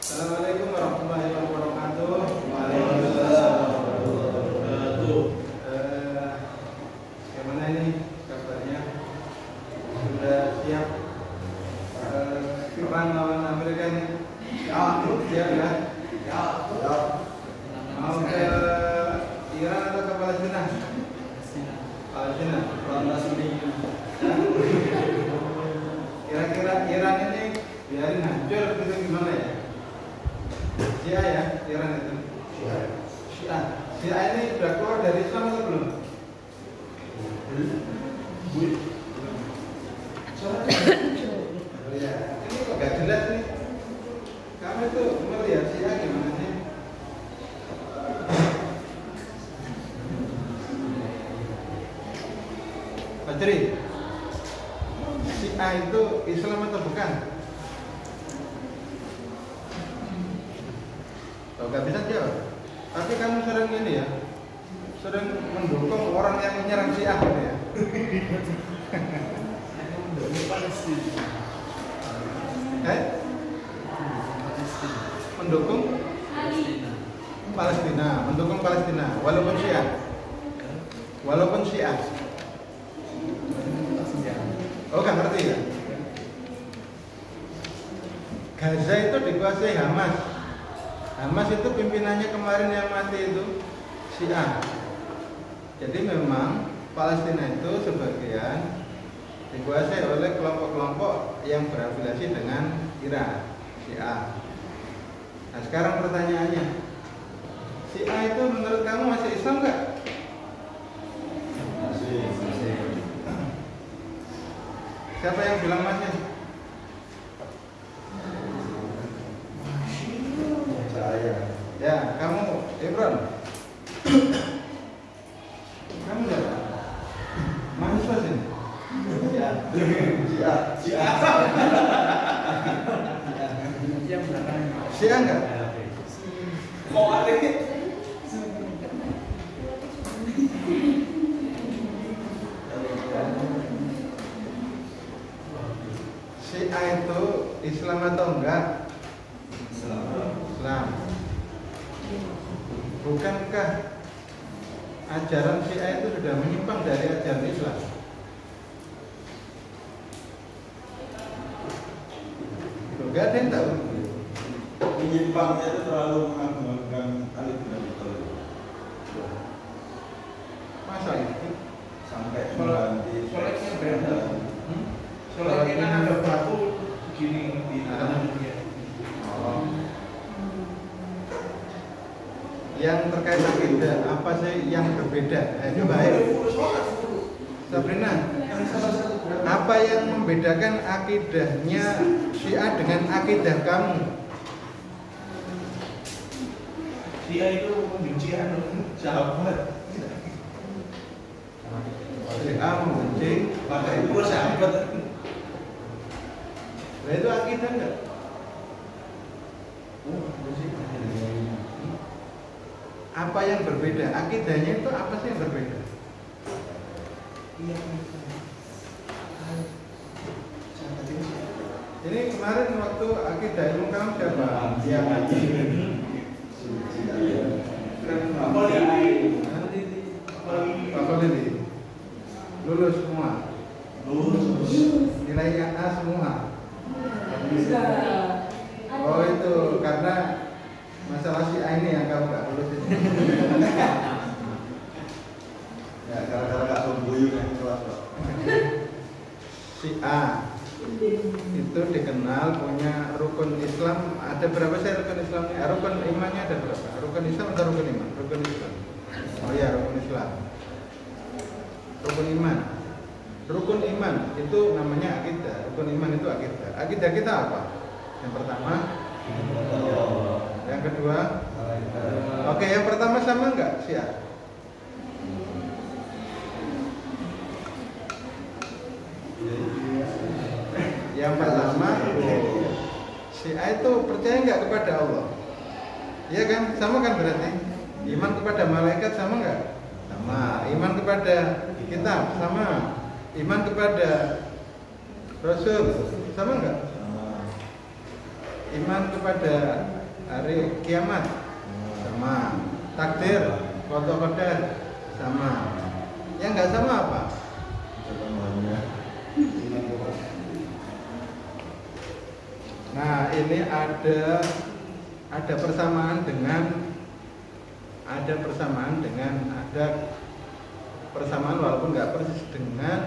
Assalamualaikum warahmatullahi wabarakatuh. Waalaikumsalam warahmatullahi wabarakatuh. Gimana ini kabarnya? Sudah siap perang lawan Amerika ini? Ya, siap ya? Ya. Mau ke Iran atau ke Palestina? Palestina. Kira-kira Iran ini biarin hancur itu gimana ya? Syiah ya, Iran itu. Syiah ini sudah keluar dari Islam atau belum? Oh ya, ini kok gak jelas nih. Kamu itu melihat Syiah gimana sih? Fajri, Syiah itu Islam atau bukan? Oh, gak bisa jawab. Tapi kamu sering ini ya, sering mendukung orang yang menyerang Syiah gitu ya. Mendukung Palestina, walaupun Syiah. Oh, gak ngerti ya? Gaza itu dikuasai Hamas. Hamas itu pimpinannya kemarin yang mati itu Syiah. Jadi memang Palestina itu sebagian dikuasai oleh kelompok-kelompok yang berafiliasi dengan Iran, Syiah. Nah sekarang pertanyaannya, Syiah itu menurut kamu masih Islam nggak? Masih. Siapa yang bilang masih? Saya. Ya, kamu Ibron. Kamu siapa? Mahasiswa sini. Syiah enggak? Kok ada? Syiah itu Islam atau enggak? Islam. Bukankah ajaran Syiah itu sudah menyimpang dari ajaran Islam? Enggak ada yang tahu. Menyimpangnya itu terlalu mengagungkan alif dan betul. Masa itu? Sampai mengganti. Soalnya beda. Soalnya kita ada batu begini di dalamnya. Oh. Yang terkait akidah apa sih yang berbeda? Coba ayo. Sabrina, apa yang membedakan akidahnya Syiah dengan akidah kamu? Dia itu membenci sahabat. Syiah membenci, Maka itu sahabat. nah itu akidah enggak? Apa yang berbeda? Akidahnya itu apa sih yang berbeda? Ini kemarin waktu akidah ilmu kamu siapa? Yang ngaji. Apa ini? Lulus semua. Nilainya A semua. Oh itu karena masalah si A ini yang kamu gak lulus ini. Ya, gara-gara gak membuyu kan kelas kok. Si A itu dikenal punya rukun Islam. Ada berapa sih rukun Islamnya? Rukun imannya ada berapa? Rukun Islam atau rukun iman? Rukun Islam. Oh ya, rukun Islam. Rukun iman. Rukun iman itu namanya akidah. Rukun iman itu akidah. Akidah kita apa? Yang pertama. Yang kedua. Oke, yang pertama sama enggak? Siap. Yang pertama, Syiah itu percaya nggak kepada Allah? Iya kan? Sama kan berarti? Iman kepada malaikat sama nggak? Sama. Iman kepada kitab sama. Iman kepada Rasul sama nggak? iman kepada hari kiamat sama, takdir, qada sama. Yang nggak sama apa? Nah, ini ada persamaan dengan ada persamaan walaupun nggak persis dengan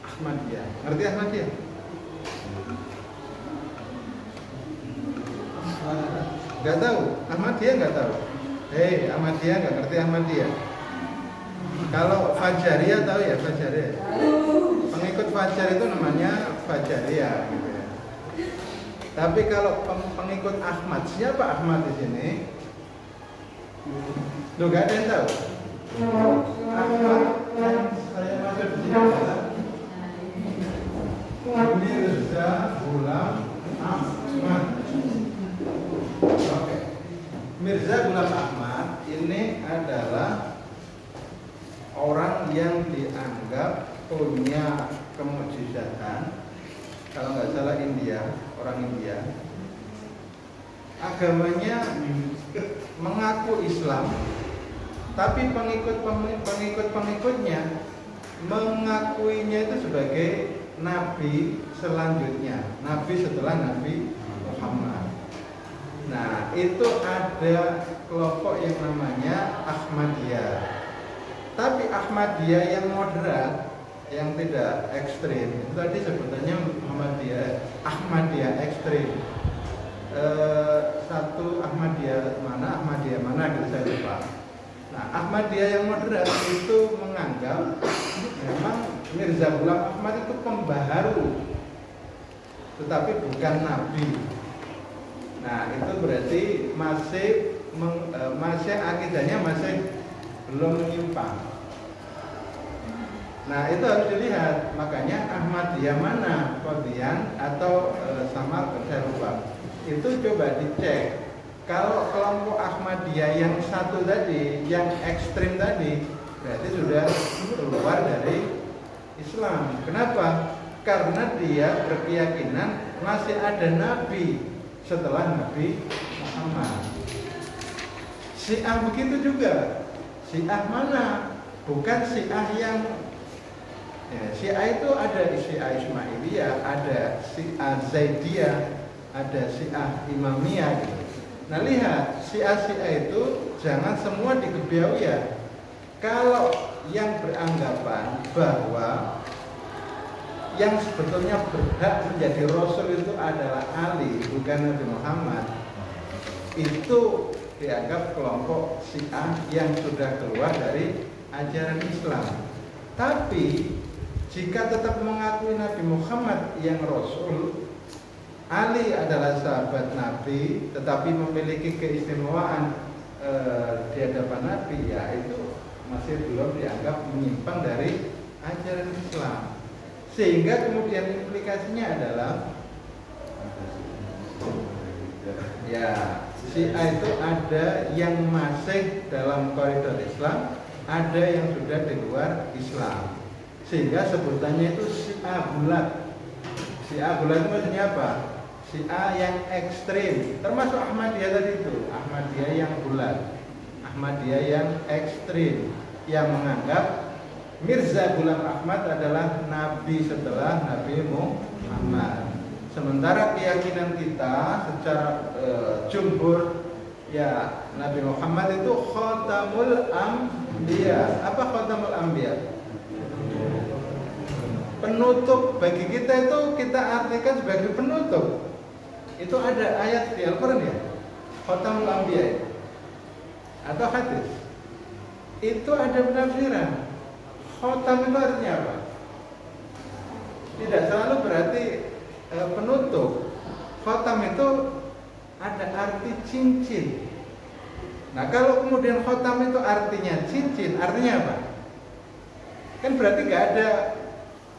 Ahmadiyah. Ngerti Ahmadiyah? Nggak tahu? Ahmadiyah nggak tahu? Hei, Ahmadiyah nggak ngerti Ahmadiyah? Kalau Fajariyah tahu ya Fajariyah? Pengikut Fajar itu namanya Fajariyah gitu ya. Tapi kalau pengikut Ahmad, siapa Ahmad di sini? Loh, nggak ada yang tahu? Ahmad yang saya maksud di sini adalah Mirza Ghulam Ahmad. Oke. Mirza Ghulam Ahmad ini adalah orang yang dianggap punya kemujizatan. Kalau nggak salah India, orang India. Agamanya mengaku Islam, tapi pengikutnya mengakuinya itu sebagai nabi selanjutnya, nabi setelah Nabi Muhammad. Nah, itu ada kelompok yang namanya Ahmadiyah. Tapi Ahmadiyah yang moderat, yang tidak ekstrim, itu tadi sebutannya Ahmadiyah ekstrim. Satu Ahmadiyah mana gitu saya lupa. Nah, Ahmadiyah yang moderat itu menganggap memang Mirza Ghulam Ahmad itu pembaharu, tetapi bukan nabi. Nah, itu berarti masih akidahnya masih belum menyimpang. Nah, itu harus dilihat. Makanya Ahmadiyah mana, Qadian atau sama saya lupa. Itu coba dicek. Kalau kelompok Ahmadiyah yang satu tadi, yang ekstrim tadi, berarti sudah keluar dari Islam. Kenapa? Karena dia berkeyakinan masih ada nabi setelah Nabi Muhammad. Syiah begitu juga. Syiah mana? Bukan Syiah yang Syiah itu ada Syiah Ismailiyah, ada Syiah Zaidiyah, ada Syiah Imamiyah gitu. Nah, lihat, Syiah itu jangan semua dikebiau ya. Kalau yang beranggapan bahwa yang sebetulnya berhak menjadi Rasul itu adalah Ali, bukan Nabi Muhammad, itu dianggap kelompok Syiah yang sudah keluar dari ajaran Islam. Tapi jika tetap mengakui Nabi Muhammad yang Rasul, Ali adalah sahabat Nabi, tetapi memiliki keistimewaan di hadapan Nabi, ya itu masih belum dianggap menyimpang dari ajaran Islam. Sehingga kemudian implikasinya adalah ya, Syiah itu ada yang masih dalam koridor Islam, ada yang sudah di luar Islam. Sehingga sebutannya itu Syiah bulat. Syiah bulat itu maksudnya apa? Syiah yang ekstrim, termasuk Ahmadiyah tadi itu, Ahmadiyah yang bulat, Ahmadiyah yang ekstrim, yang menganggap Mirza Ghulam Ahmad adalah nabi setelah Nabi Muhammad. Sementara keyakinan kita secara jumhur, ya Nabi Muhammad itu Khatamul Anbiya. Apa Khatamul Anbiya? Penutup. Bagi kita itu kita artikan sebagai penutup. Itu ada ayat di Al-Quran ya, Khatamul Anbiya atau hadis. Itu ada penafsiran. Khatam itu artinya apa? Tidak selalu berarti penutup. Khatam itu ada arti cincin. Nah, kalau kemudian khatam itu artinya cincin, artinya apa? Kan berarti nggak ada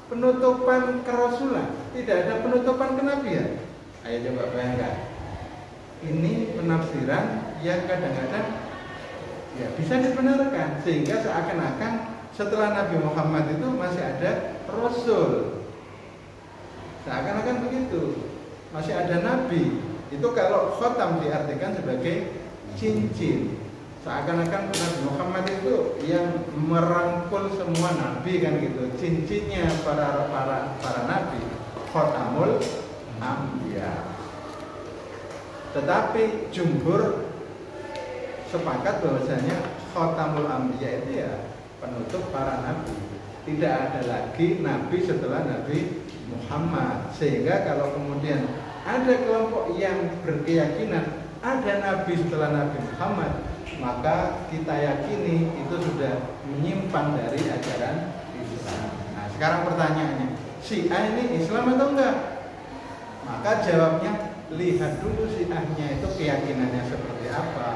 penutupan kerasulan, tidak ada penutupan kenabian. Ayo coba bayangkan. Ini penafsiran yang kadang-kadang ya bisa dibenarkan, sehingga seakan-akan setelah Nabi Muhammad itu masih ada Rasul. Seakan-akan begitu. masih ada nabi. Itu kalau khotam diartikan sebagai cincin. Seakan-akan Nabi Muhammad itu yang merangkul semua nabi kan gitu. Cincinnya para nabi, khotamul anbiya. Tetapi jumhur sepakat bahwasanya khotamul anbiya itu ya penutup para nabi. Tidak ada lagi nabi setelah Nabi Muhammad. Sehingga kalau kemudian ada kelompok yang berkeyakinan ada nabi setelah Nabi Muhammad, maka kita yakini itu sudah menyimpang dari ajaran Islam. Nah, sekarang pertanyaannya, Syiah ini Islam atau enggak? Maka jawabnya, lihat dulu Syiahnya itu keyakinannya seperti apa.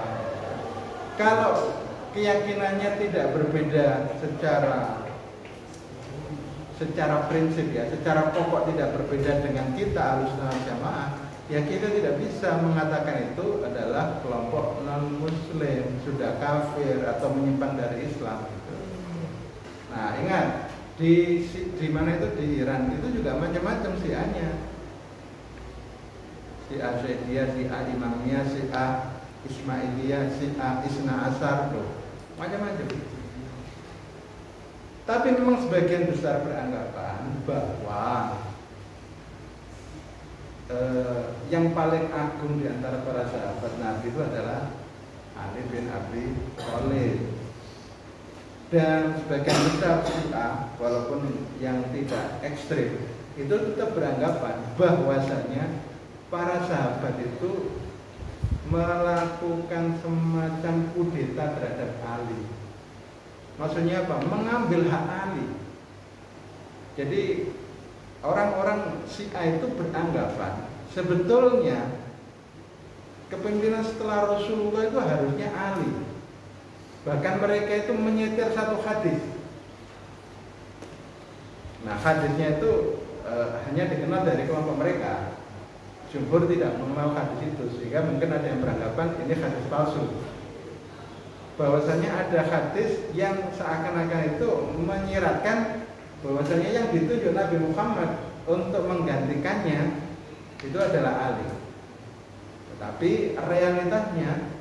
Kalau keyakinannya tidak berbeda secara prinsip ya, secara pokok tidak berbeda dengan kita Ahlussunnah wal Jamaah, ya kita tidak bisa mengatakan itu adalah kelompok non-muslim, sudah kafir atau menyimpang dari Islam gitu. Nah ingat, di mana itu, di Iran itu juga macam-macam Syiahnya. Syiah Zaidiyah, Syiah Imamiyah, Syiah Ismailiyah, Syiah Isna Ashar, macam-macam. Tapi memang sebagian besar beranggapan bahwa yang paling agung di antara para sahabat Nabi itu adalah Ali bin Abi Thalib. Dan sebagian besar Syiah, walaupun yang tidak ekstrim, itu tetap beranggapan bahwasanya para sahabat itu melakukan semacam kudeta terhadap Ali. Maksudnya apa? Mengambil hak Ali. Jadi orang-orang Syiah itu beranggapan sebetulnya kepemimpinan setelah Rasulullah itu harusnya Ali. Bahkan mereka itu menyetir satu hadis. Nah hadisnya itu hanya dikenal dari kelompok mereka. Jumhur tidak mengenal hadis itu, sehingga mungkin ada yang beranggapan ini hadis palsu. Bahwasanya ada hadis yang seakan-akan itu menyiratkan bahwasanya yang ditunjuk Nabi Muhammad untuk menggantikannya itu adalah Ali. Tetapi realitasnya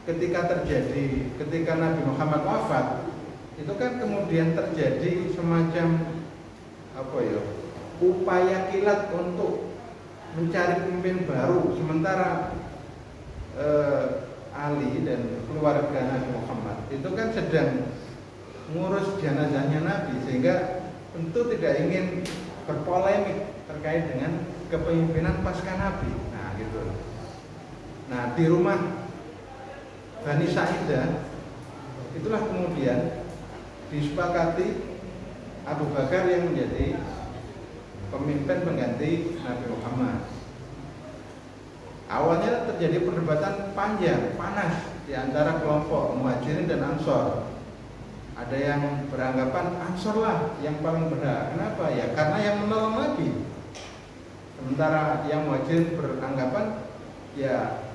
ketika Nabi Muhammad wafat, itu kan kemudian terjadi semacam upaya kilat untuk mencari pemimpin baru, sementara Ali dan keluarga Nabi Muhammad itu kan sedang ngurus jenazahnya Nabi, sehingga tentu tidak ingin berpolemik terkait dengan kepemimpinan pasca Nabi. Nah gitu. Nah di rumah Bani Sa'idah itulah kemudian disepakati Abu Bakar yang menjadi pemimpin pengganti Nabi Muhammad. Awalnya terjadi perdebatan panjang, panas di antara kelompok Muhajirin dan Ansor. Ada yang beranggapan Ansor lah yang paling berhak. Kenapa? Ya karena yang menolong Nabi. Sementara yang Muhajirin beranggapan ya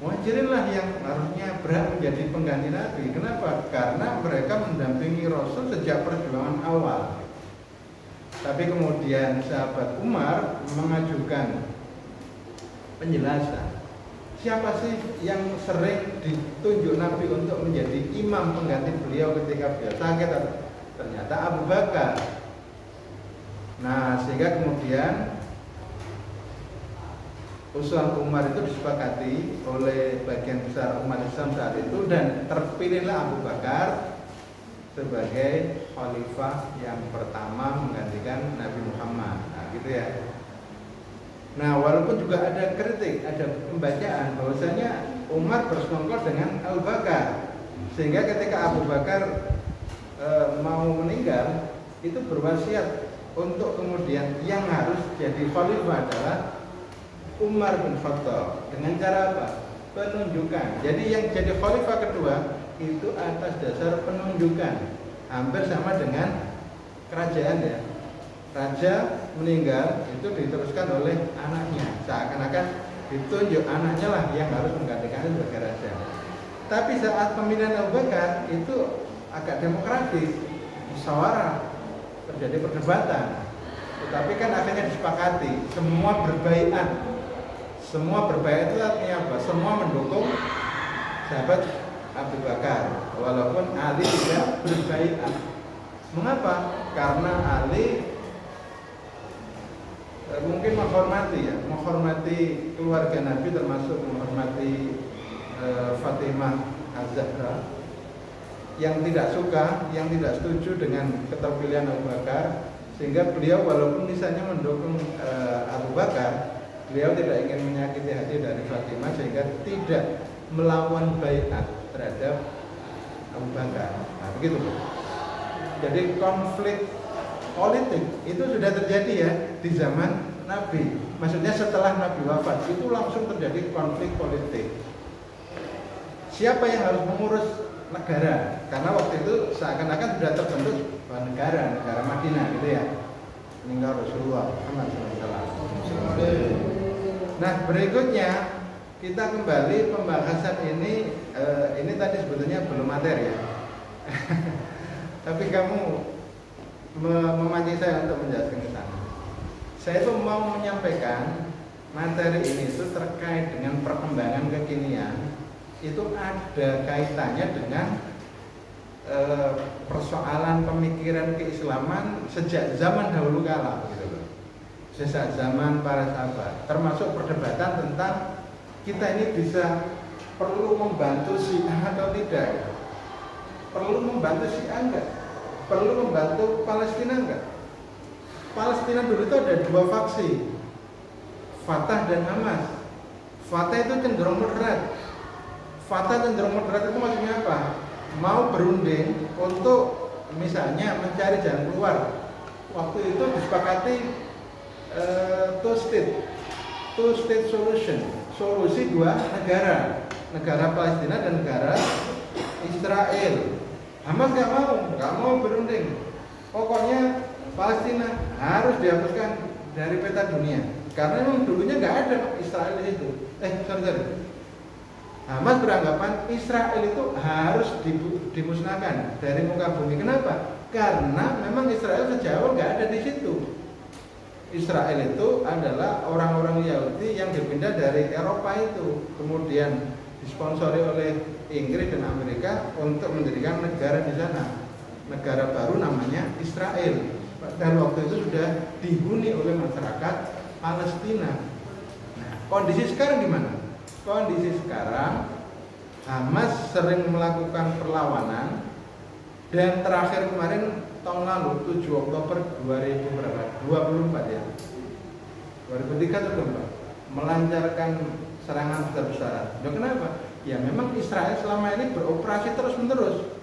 Muhajirin lah yang harusnya berhak menjadi pengganti Nabi. Kenapa? Karena mereka mendampingi Rasul sejak perjuangan awal. Tapi kemudian sahabat Umar mengajukan penjelasan, siapa sih yang sering ditunjuk Nabi untuk menjadi imam pengganti beliau ketika beliau sakit? Ternyata Abu Bakar. Nah sehingga kemudian usulan Umar itu disepakati oleh bagian besar umat Islam saat itu, dan terpilihlah Abu Bakar sebagai khalifah yang pertama menggantikan Nabi Muhammad. Nah gitu ya. Nah walaupun juga ada kritik, ada pembacaan bahwasanya Umar bersekongkol dengan Abu Bakar, sehingga ketika Abu Bakar mau meninggal itu berwasiat untuk kemudian yang harus jadi khalifah adalah Umar bin Khattab. Dengan cara apa? Penunjukan. Jadi yang jadi khalifah kedua itu atas dasar penunjukan, hampir sama dengan kerajaan ya. Raja meninggal itu diteruskan oleh anaknya, seakan-akan ditunjuk anaknya lah yang harus menggantikannya sebagai raja. Tapi saat pemilihan Abu Bakar itu agak demokratis, musyawarah, terjadi perdebatan. Tetapi kan akhirnya disepakati semua berbaiat. Semua berbaiat itu artinya apa? Semua mendukung sahabat Abu Bakar, walaupun Ali tidak berbaiat. Mengapa? Karena Ali mungkin menghormati keluarga Nabi, termasuk menghormati Fatimah Az-Zahra, yang tidak suka, yang tidak setuju dengan keterpilihan Abu Bakar, sehingga beliau walaupun misalnya mendukung Abu Bakar, beliau tidak ingin menyakiti hati dari Fatimah, sehingga tidak melawan baiat terhadap Abu Bakar. Nah, begitu. Jadi konflik politik itu sudah terjadi ya di zaman Nabi. Maksudnya setelah Nabi wafat itu langsung terjadi konflik politik. Siapa yang harus mengurus negara? Karena waktu itu seakan-akan sudah terbentuk negara Madinah gitu ya. Meninggal Rasulullah Muhammad SAW. Nah, berikutnya kita kembali pembahasan ini tadi sebetulnya belum materi ya. Tapi kamu memancing saya untuk menjelaskan ke sana. Saya itu mau menyampaikan materi ini itu terkait dengan perkembangan kekinian, itu ada kaitannya dengan persoalan pemikiran keislaman sejak zaman dahulu kala, gitu loh. Sejak zaman para sahabat, termasuk perdebatan tentang kita ini bisa perlu membantu Syiah atau tidak, perlu membantu Syiah enggak, perlu membantu Palestina enggak. Palestina dulu itu ada dua faksi, Fatah dan Hamas. Fatah itu cenderung moderat. Fatah cenderung moderat itu maksudnya apa? Mau berunding untuk misalnya mencari jalan keluar. Waktu itu disepakati two state solution, solusi dua negara, negara Palestina dan negara Israel. Hamas nggak mau berunding. Pokoknya Palestina harus dihapuskan dari peta dunia, karena memang dulunya nggak ada Israel di situ. Hamas beranggapan Israel itu harus dimusnahkan dari muka bumi. Kenapa? Karena memang Israel sejak awal nggak ada di situ. Israel itu adalah orang-orang Yahudi yang dipindah dari Eropa itu, kemudian disponsori oleh Inggris dan Amerika untuk mendirikan negara di sana, negara baru namanya Israel. Dan waktu itu sudah dihuni oleh masyarakat Palestina. Nah, kondisi sekarang gimana? Kondisi sekarang Hamas sering melakukan perlawanan, dan terakhir kemarin tahun lalu 7 Oktober 2024 ya, 2003 itu melancarkan serangan besar-besaran. Kenapa? Ya memang Israel selama ini beroperasi terus-menerus.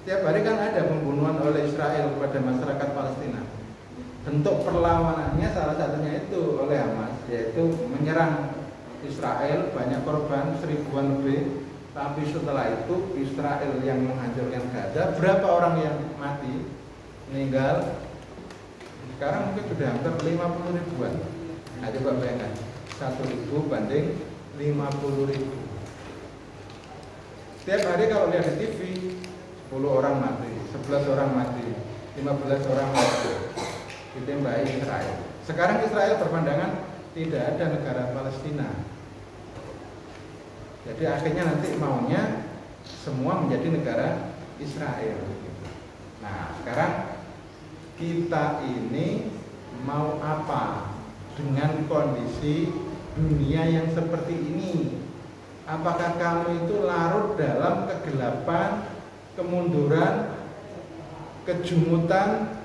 Setiap hari kan ada pembunuhan oleh Israel kepada masyarakat Palestina. Bentuk perlawanannya salah satunya itu oleh Hamas, yaitu menyerang Israel, banyak korban, 1000-an lebih. Tapi setelah itu Israel yang menghancurkan Gaza. Berapa orang yang mati, meninggal? Sekarang mungkin sudah hampir 50 ribuan. Nah, coba bayangkan, 1.000 banding 50.000. Setiap hari kalau lihat di TV, 10 orang mati, 11 orang mati, 15 orang mati, ditembaki Israel. Sekarang Israel berpandangan tidak ada negara Palestina. Jadi akhirnya nanti maunya semua menjadi negara Israel. Nah, sekarang kita ini mau apa dengan kondisi dunia yang seperti ini? Apakah kamu itu larut dalam kegelapan, kemunduran, kejumutan?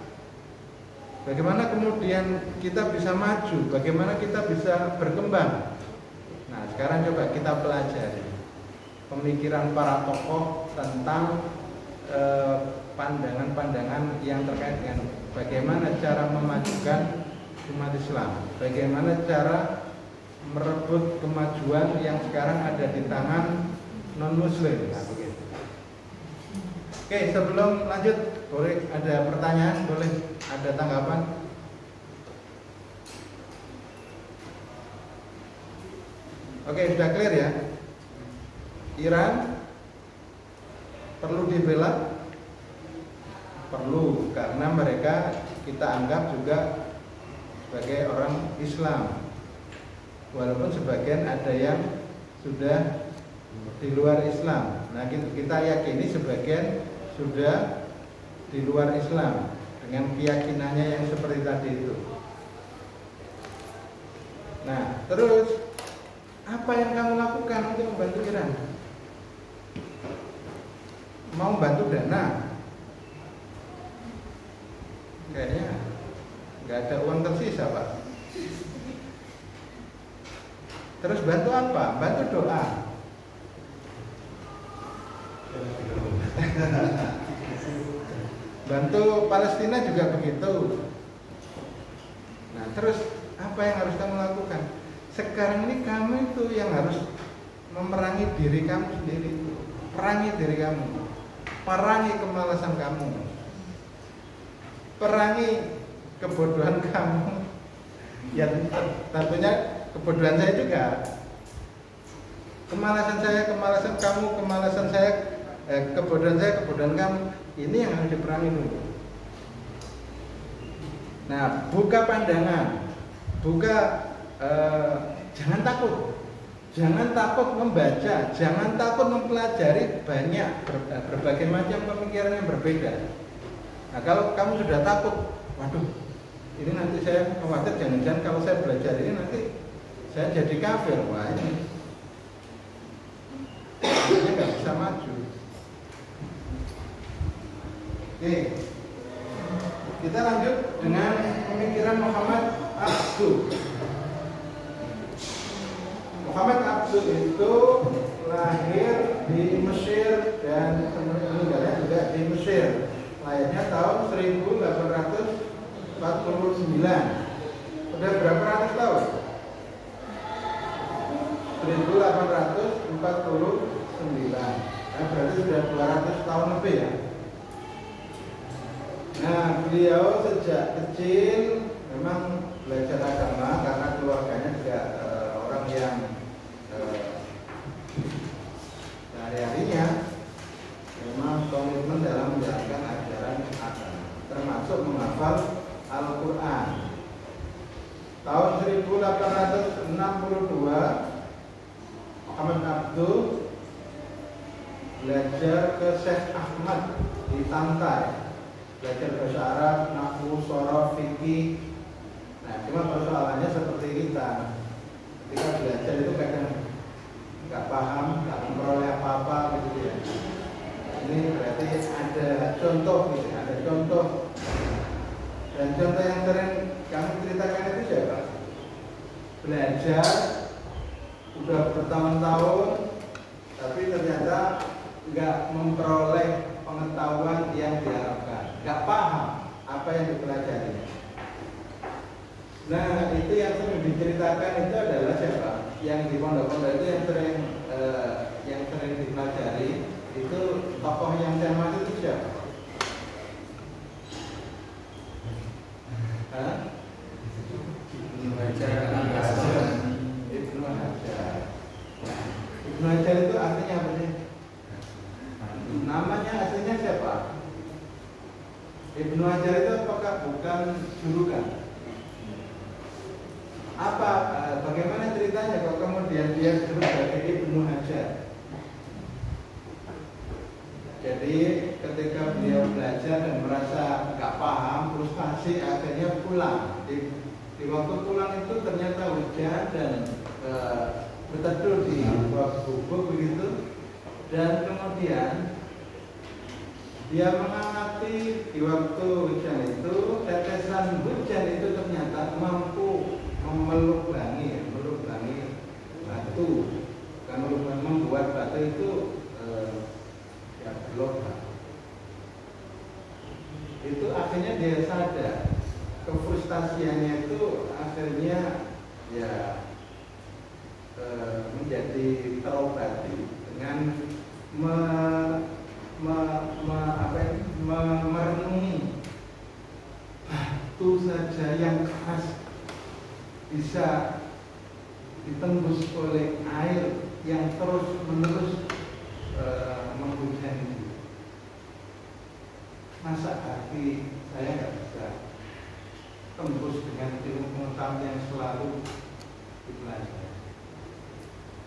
Bagaimana kemudian kita bisa maju? Bagaimana kita bisa berkembang? Nah, sekarang coba kita pelajari pemikiran para tokoh tentang pandangan-pandangan yang terkait dengan bagaimana cara memajukan umat Islam, bagaimana cara merebut kemajuan yang sekarang ada di tangan non-Muslim. Nah, begitu. Oke, sebelum lanjut, boleh ada pertanyaan, boleh ada tanggapan? Oke, sudah clear ya. Iran perlu dibela? Perlu, karena mereka kita anggap juga sebagai orang Islam. Walaupun sebagian ada yang sudah di luar Islam. Nah, kita yakini sebagian sudah di luar Islam dengan keyakinannya yang seperti tadi itu. Nah, terus apa yang kamu lakukan untuk membantu Iran? Mau bantu dana? Kayaknya nggak ada uang tersisa, Pak. Terus bantu apa? Bantu doa. Bantu Palestina juga begitu. Nah, terus apa yang harus kamu lakukan? Sekarang ini kamu itu yang harus memerangi diri kamu sendiri. Perangi diri kamu. Perangi kemalasan kamu. Perangi kebodohan kamu. Ya tentunya kebodohan saya juga. Kemalasan saya, kemalasan kamu, kemalasan saya, kebodohan saya, kebodohan kamu. Ini yang harus diperangi dulu. Nah, buka pandangan, jangan takut membaca, jangan takut mempelajari banyak berbagai macam pemikiran yang berbeda. Nah, kalau kamu sudah takut, waduh, ini nanti saya khawatir jangan-jangan kalau saya belajar ini nanti saya jadi kafir. Wah, ini nggak bisa maju. Oke, kita lanjut dengan pemikiran Muhammad Abduh. Muhammad Abduh itu lahir di Mesir dan meninggalnya juga di Mesir. Lahirnya tahun 1849. Sudah berapa ratus tahun? 1849. Nah, berarti sudah 200 tahun lebih ya. Nah, beliau sejak kecil memang belajar agama karena keluarganya juga orang yang sehari-harinya memang komitmen dalam menjalankan ajaran agama, termasuk menghafal Al-Quran. Tahun 1862 Muhammad Abduh belajar ke Syekh Ahmad di Tantai. Belajar bahasa Arab, nahwu, shoroh, fikih. Nah, cuma persoalannya seperti kita. Ketika belajar itu kadang nggak paham, nggak memperoleh apa-apa gitu ya. Ini berarti ada contoh gitu, ada contoh. Dan contoh yang sering kami ceritakan itu siapa? Belajar udah bertahun-tahun, tapi ternyata nggak memperoleh pengetahuan yang diharapkan, nggak paham apa yang dipelajari. Nah, itu yang sering diceritakan itu adalah siapa? Yang di pondok-pondok itu yang sering dipelajari itu tokoh yang saya maksud itu siapa? Ibnu Hajar. Ibnu Hajar itu artinya apa sih? Namanya aslinya siapa? Ibnu Hajar itu apakah bukan julukan? Bagaimana ceritanya kalau kemudian dia disebut sebagai Ibnu Hajar? Jadi ketika beliau belajar dan merasa nggak paham, frustasi, akhirnya pulang. Di waktu pulang itu ternyata hujan dan berteduh di bawah gubuk begitu. Dan kemudian dia mengamati di waktu hujan itu, tetesan hujan itu ternyata mampu melubangi batu, kan membuat batu itu berlubang. Itu akhirnya dia sadar, kefrustasiannya itu akhirnya ya menjadi terobati dengan merenungi batu saja yang keras bisa ditembus oleh air yang terus menerus menghujani. Masa hati saya nggak bisa. tembus dengan ilmu pengetahuan yang selalu dipelajari.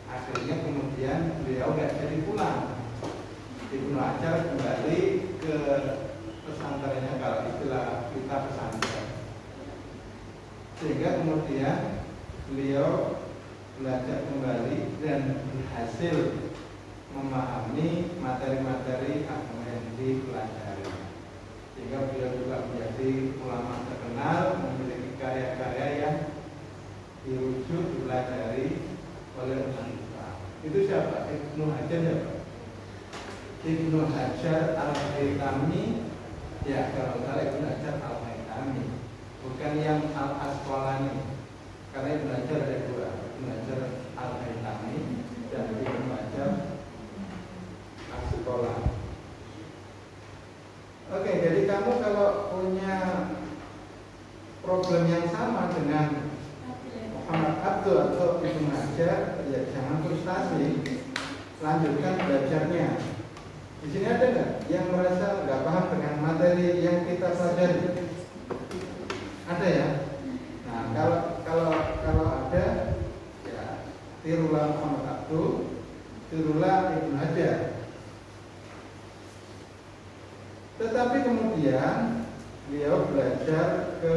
Akhirnya kemudian beliau nggak jadi pulang. Ibnu Hajar kembali ke pesantrennya, kalau istilah kita pesantren. Sehingga kemudian beliau belajar kembali dan berhasil memahami materi-materi agama yang dipelajari. Sehingga beliau juga menjadi ulama terkenal, memiliki karya-karya yang dirujuk, dipelajari oleh umat Islam. Itu siapa? Ibnu Hajar siapa? Ibnu Hajar Al-Haytami. Ya, kalau salah Ibnu Hajar Al-Haytami, bukan yang Al-Asqalani. Karena Ibnu Hajar ada dua, Ibnu Hajar Al-Haytami dan Ibnu Hajar Al-Asqalani. Oke, jadi kamu kalau punya problem yang sama dengan Muhammad Abdul atau Ibnu Hajar, ya jangan frustasi, lanjutkan belajarnya. Di sini ada nggak yang merasa nggak paham dengan materi yang kita pelajari? Ada ya. Nah, kalau ada, ya tirulah Muhammad Abdul, tirulah Ibnu Hajar. Tetapi kemudian beliau belajar ke